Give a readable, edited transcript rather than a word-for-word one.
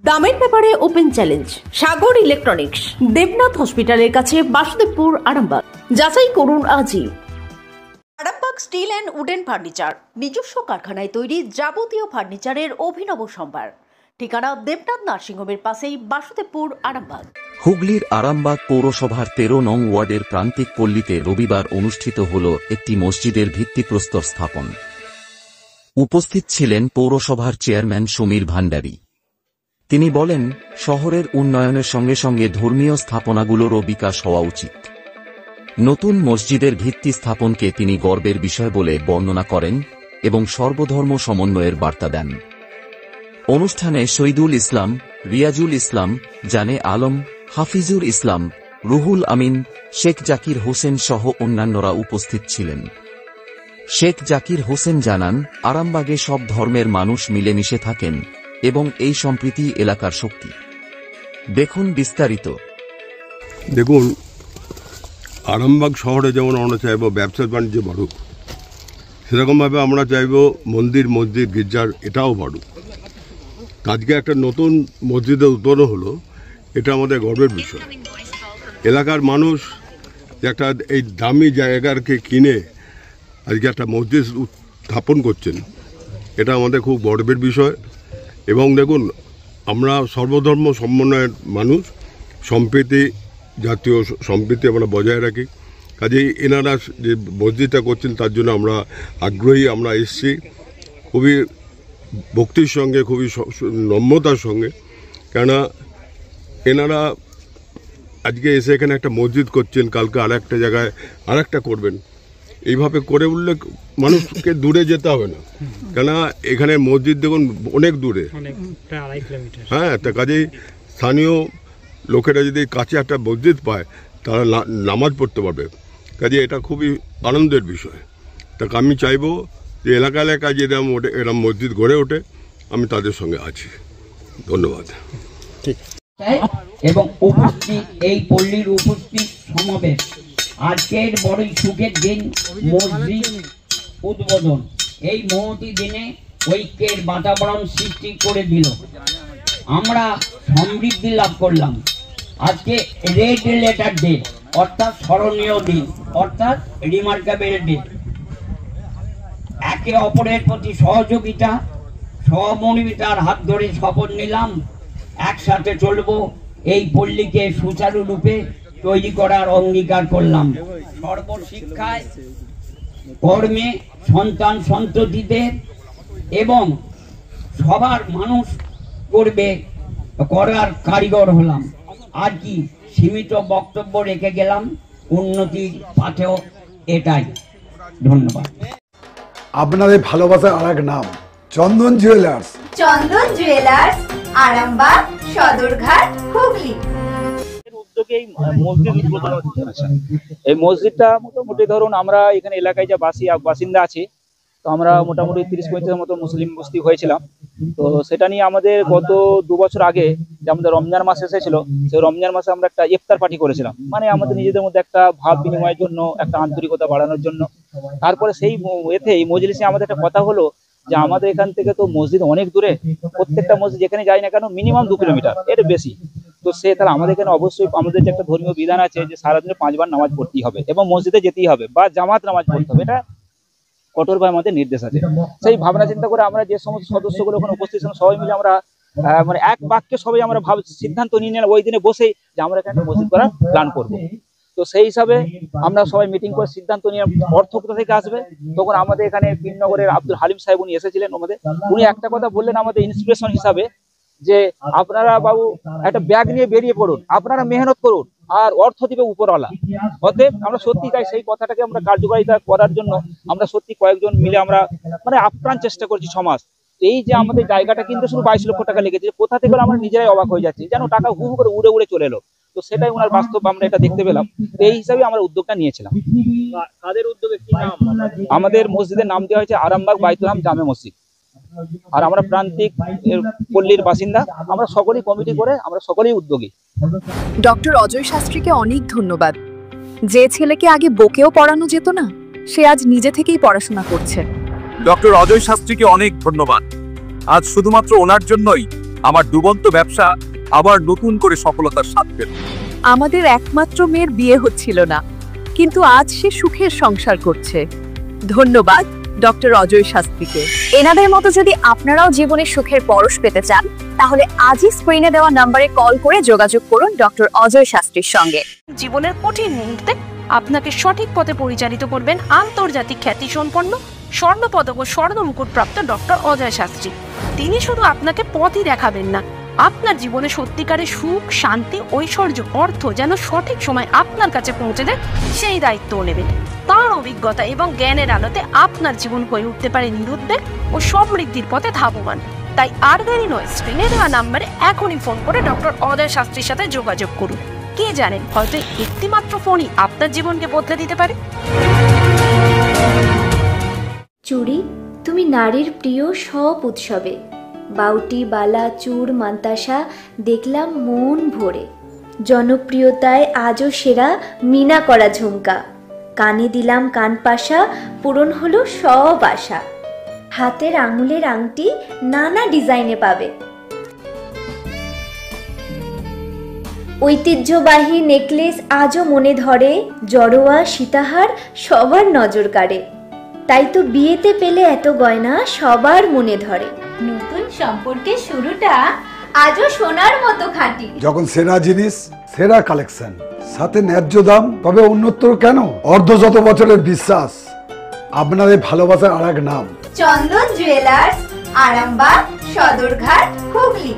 দামের ব্যাপারে open challenge সাগর electronics, Debnath হসপিটালের কাছে, বাসুদেবপুর, আরামবাগ। যাচাই করুন আজই। Arambagh steel and wooden furniture, নিজস্ব কারখানায় তৈরি যাবতীয় ফার্নিচারের অভিনব সম্ভার। ঠিকানা দেবনাথ নার্সিংহোমের পাশেই, বাসুদেবপুর, আরামবাগ। হুগলির আরামবাগ পৌরসভার 13 নং ওয়ার্ডের প্রান্তিক পল্লীতে রবিবার অনুষ্ঠিত হল একটি মসজিদের ভিত্তিপ্রস্তর স্থাপন। উপস্থিত ছিলেন পৌরসভার চেয়ারম্যান সমীর ভান্ডারী। তিনি বলেন, শহরের উন্নয়নের সঙ্গে সঙ্গে ধর্মীয় স্থাপনাগুলোরও বিকাশ হওয়া উচিত। নতুন মসজিদের ভিত্তি স্থাপনকে তিনি গর্বের বিষয় বলে বর্ণনা করেন এবং সর্বধর্ম সমন্বয়ের বার্তা দেন। অনুষ্ঠানে শহীদুল ইসলাম, রিয়াজুল ইসলাম, জানে আলম, হাফিজুর ইসলাম, রুহুল আমিন, শেখ জাকির হোসেন সহ অন্যান্যরা উপস্থিত ছিলেন। শেখ জাকির হোসেন জানান, আরামবাগে সব ধর্মের মানুষ মিলেমিশে থাকেন এবং এই সম্প্রীতি এলাকার শক্তি। দেখুন বিস্তারিত। দেখুন, আরামবাগ শহরে যেমন আমরা চাইব ব্যবসা বাণিজ্য বাড়ুক, সেরকমভাবে আমরা চাইব মন্দির, মসজিদ, গির্জার এটাও বাড়ুক। আজকে একটা নতুন মসজিদের উদ্বোধন হলো, এটা আমাদের গর্বের বিষয়। এলাকার মানুষ একটা এই দামি জায়গাকে কিনে আজকে একটা মসজিদ স্থাপন করছেন, এটা আমাদের খুব গর্বের বিষয়। এবং দেখুন, আমরা সর্বধর্ম সমন্বয়ের মানুষ, সম্প্রীতি, জাতীয় সম্প্রীতি আমরা বজায় রাখি। কাজেই এনারা যে মসজিদটা করছেন তার জন্য আমরা আগ্রহী। আমরা এসেছি খুবই ভক্তির সঙ্গে, খুবই নম্রতার সঙ্গে, কেননা এনারা আজকে এসে এখানে একটা মসজিদ করছেন, কালকে আর একটা জায়গায় আর একটা করবেন। এইভাবে করে উঠলে মানুষকে দূরে যেতে হবে না, কেননা এখানে মসজিদ দেখুন অনেক দূরে, হ্যাঁ। তা কাজেই স্থানীয় লোকেরা যদি কাছে একটা মসজিদ পায়, তারা নামাজ পড়তে পারবে। কাজে এটা খুবই আনন্দের বিষয়। তা আমি চাইবো যে এলাকা এলাকায় যদি এরকম মসজিদ গড়ে ওঠে, আমি তাদের সঙ্গে আছি। ধন্যবাদ। এবং উপস্থিত এই পল্লীর উপস্থিত সমাবেশ, আজকের বড়ই সুখের দিন, মসজিদ উদ্বোধন। এই মহতি দিনে ঐক্যের বাতাবরণ সৃষ্টি করে দিল, আমরা সমৃদ্ধি লাভ করলাম। আজকে রেড লেটার ডে, অর্থাৎ স্মরণীয় দিন, অর্থাৎ রিমার্কেবল ডে। একে অপরের প্রতি সহযোগিতা, সহমর্মিতার হাত ধরে শপথ নিলাম, একসাথে চলবো, এই পল্লীকে সুচারুরূপে তৈরি করার অঙ্গীকার করলাম। সর্বশিক্ষায়, কর্মে, সন্তান সন্ততিদের এবং সবার মানুষ করার কারিগর হলাম। আর কি সীমিত বক্তব্য রেখে গেলাম, উন্নতির পাথেও এটাই। ধন্যবাদ। আপনাদের ভালোবাসার আর এক নাম চন্দন জুয়েলার্স। চন্দন জুয়েলার্স, আরামবাগ, সদরঘাট, হুগলি। এই মসজিদটা মোটামুটি ধরুন, আমরা এখানে এলাকায় যা বাসিন্দা আছে, তো আমরা মোটামুটি 30-35 মতো মুসলিম বস্তি হয়েছিলাম। তো সেটা নিয়ে আমাদের গত 2 বছর আগে যে আমাদের রমজান মাস এসেছিল, সেই রমজান মাসে আমরা একটা ইফতার পার্টি করেছিলাম, মানে আমাদের নিজেদের মধ্যে একটা ভাব বিনিময়ের জন্য, একটা আন্তরিকতা বাড়ানোর জন্য। তারপরে সেই এই মজলিসে আমাদের একটা কথা হলো যে আমাদের এখান থেকে তো মসজিদ অনেক দূরে, প্রত্যেকটা মসজিদ যেখানে যাই না কেন মিনিমাম 2 কিলোমিটার, এর বেশি। তো তাহলে আমাদের এখানে অবশ্যই আমাদের যে একটা ধর্মীয় বিধান আছে যে সারাদিনে 5 বার নামাজ পড়তেই হবে এবং মসজিদে যেতেই হবে বা জামাত নামাজ পড়তে হবে, এটা কঠোরভাবে আমাদের নির্দেশ আছে। সেই ভাবনা চিন্তা করে আমরা যে সমস্ত সদস্যগুলো ওখানে উপস্থিত ছিলাম, সবাই মিলে আমরা মানে এক বাক্যে সবাই আমরা সিদ্ধান্ত নিয়ে নিলাম ওই দিনে বসেই যে আমরা এখানে মসজিদ করার প্ল্যান করবো। তো সেই হিসাবে আমরা সবাই মিটিং করে সিদ্ধান্ত নিয়ে অর্থ কোথা থেকে আসবে। তখন আমাদের এখানে বিনগরের আব্দুল হালিম সাহেব উনি এসেছিলেন আমাদের। উনি একটা কথা বললেন আমাদের ইন্সপিরেশন হিসাবে, যে আপনারা বাবু একটা ব্যাগ নিয়ে বেরিয়ে পড়ুন, আপনারা মেহনত করুন, আর অর্থ দিবে উপরওয়ালা। অতএব আমরা সত্যি তাই সেই কথাটাকে আমরা কার্যকারিতা করার জন্য আমরা সত্যি কয়েকজন মিলে আমরা মানে আপ্রাণ চেষ্টা করছি সমাজ। এই যে আমাদের জায়গাটা কিনতে শুধু 22 লক্ষ টাকা লেগেছে, কোথা থেকে আমরা নিজেরাই অবাক হয়ে যাচ্ছি, যেন টাকা হু হু করে উড়ে উড়ে চলে এলো। তো সেটাই ওনার বাস্তব আমরা এটা দেখতে পেলাম। এই হিসাবে আমরা উদ্যোগটা নিয়েছিলাম। আমাদের মসজিদের নাম দেওয়া হয়েছে আরামবাগ বাইতুল হাম জামে মসজিদ। আর আমরা প্রান্তিক পল্লীর বাসিন্দা, আমরা সকলেই কমিটি করে আমরা সকলেই উদ্যোগী। ডক্টর অজয় শাস্ত্রীকে অনেক ধন্যবাদ। যে ছেলেকে আগে বকেও পড়ানো যেত না, সে আজ নিজে থেকেই পড়াশোনা করছে। ডক্টর অজয় শাস্ত্রীকে অনেক ধন্যবাদ। আজ শুধুমাত্র ওনার জন্যই আমার ডুবন্ত ব্যবসা আবার নতুন করে সফলতার স্বাদ পেল। আমাদের একমাত্র মেয়ের বিয়ে হচ্ছিল না, কিন্তু আজ সে সুখের সংসার করছে। ধন্যবাদ ডক্টর অজয় শাস্ত্রীকে। এনাদের মতো যদি আপনারাও জীবনে সুখের পরশ পেতে চান, তাহলে আজই স্ক্রিনে দেওয়া নম্বরে কল করে যোগাযোগ করুন ডক্টর অজয় শাস্ত্রীর সঙ্গে। জীবনের কঠিন মুহূর্তে আপনাকে সঠিক পথে পরিচালিত করবেন আন্তর্জাতিক খ্যাতিসম্পন্ন স্বর্ণপদক ও স্বর্ণ মুকুট প্রাপ্ত ডক্টর অজয় শাস্ত্রী। তিনি শুধু আপনাকে পথই দেখাবেন না, আপনার জীবনে সত্যিকারের সুখ, শান্তি, ঐশ্বর্য, অর্থ যেন সঠিক সময় আপনার কাছে পৌঁছে দেয় সেই দায়িত্বও নেবেন। তার অভিজ্ঞতা এবং জ্ঞানের আলোতে আপনার জীবন হয়ে উঠতে পারে নিরুদ্বেগ ও সমৃদ্ধির পথে ধাবমান। তাই আর দেরি নয়, স্ক্রিনে দেওয়া নাম্বারে এখনই ফোন করে ডক্টর অজয় শাস্ত্রীর সাথে যোগাযোগ করুন। কে জানেন, হয়তো একটি মাত্র ফোনই আপনার জীবনকে বদলে দিতে পারে। চুড়ি, তুমি নারীর প্রিয় সব উৎসবে। বাউটি, বালা, চূড়, মান্তাসা দেখলাম মন ভরে। জনপ্রিয়তায় আজও সেরা মিনা করা ঝুমকা। কানে দিলাম কানপাশা, পূরণ হলো সব আশা। হাতের আঙুলের আংটি নানা ডিজাইনে পাবে। ঐতিহ্যবাহী নেকলেস আজও মনে ধরে। জড়োয়া, সীতাহার সবার নজর কাড়ে। তাই তো বিয়েতে পেলে এত গয়না সবার মনে ধরে। নতুন সম্পর্কের শুরুটা আজও সোনার মতো খাঁটি। যখন সেরা জিনিস, সেরা কালেকশন, সাথে ন্যায্য দাম, তবে উন্নতর কেন? অর্ধশত বছরের বিশ্বাস, আপনাদের ভালোবাসার আর এক নাম চন্দন জুয়েলার্স, আরামবাগ, সদরঘাট, হুগলি।